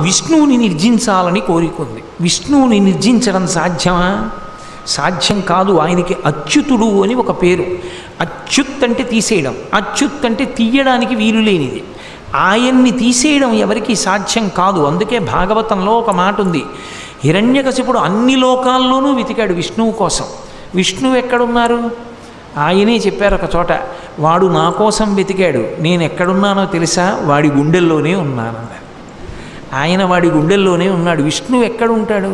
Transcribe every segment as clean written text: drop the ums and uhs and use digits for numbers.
విష్ణువుని నిర్జించాలని కోరికుంది. విష్ణువుని నిర్జించడం సాధ్యమా? సాధ్యం కాదు. ఆయనకి అచ్యుతుడు అని ఒక పేరు. అచ్యుత్ అంటే తీసేయడం, అచ్యుత్ అంటే తీయడానికి వీలు లేనిది. ఆయన్ని తీసేయడం ఎవరికి సాధ్యం కాదు. అందుకే భాగవతంలో ఒక మాట ఉంది, హిరణ్యకశిపుడు అన్ని లోకాల్లోనూ వెతికాడు విష్ణువు కోసం. విష్ణువు ఎక్కడున్నారు? ఆయనే చెప్పారు ఒక చోట, వాడు నా కోసం వెతికాడు, నేను ఎక్కడున్నానో తెలుసా? వాడి గుండెల్లోనే ఉన్నానన్నారు. ఆయన వాడి గుండెల్లోనే ఉన్నాడు. విష్ణువు ఎక్కడుంటాడు?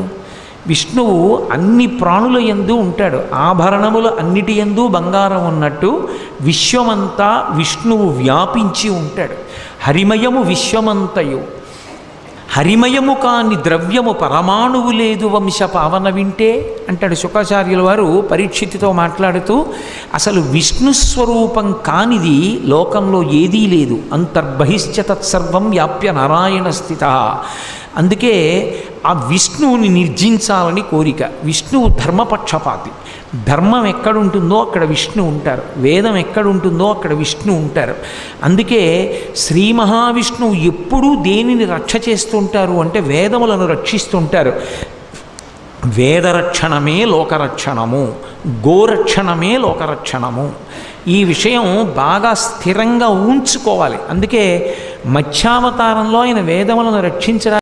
విష్ణువు అన్ని ప్రాణుల యందు ఉంటాడు. ఆభరణముల అన్నిటి యందు బంగారం ఉన్నట్టు విశ్వమంతా విష్ణువు వ్యాపించి ఉంటాడు. హరిమయము విశ్వమంతయు, హరిమయము కాని ద్రవ్యము పరమాణువు లేదు వంశ పావన వింటే అంటాడు శుకాచార్యుల వారు పరీక్షితితో మాట్లాడుతూ. అసలు విష్ణు స్వరూపం కానిది లోకంలో ఏదీ లేదు. అంతర్బహిశ్చ తత్సర్వం వ్యాప్య నారాయణ స్థిత. అందుకే ఆ విష్ణువుని నిర్జించాలని కోరిక. విష్ణువు ధర్మపక్షపాతి. ధర్మం ఎక్కడుంటుందో అక్కడ విష్ణు ఉంటారు, వేదం ఎక్కడుంటుందో అక్కడ విష్ణు ఉంటారు. అందుకే శ్రీ మహావిష్ణువు ఎప్పుడూ దేనిని రక్ష చేస్తుంటారు అంటే వేదములను రక్షిస్తుంటారు. వేదరక్షణమే లోకరక్షణము, గోరక్షణమే లోకరక్షణము. ఈ విషయం బాగా స్థిరంగా ఉంచుకోవాలి. అందుకే మత్స్యావతారంలో ఆయన వేదములను రక్షించడానికి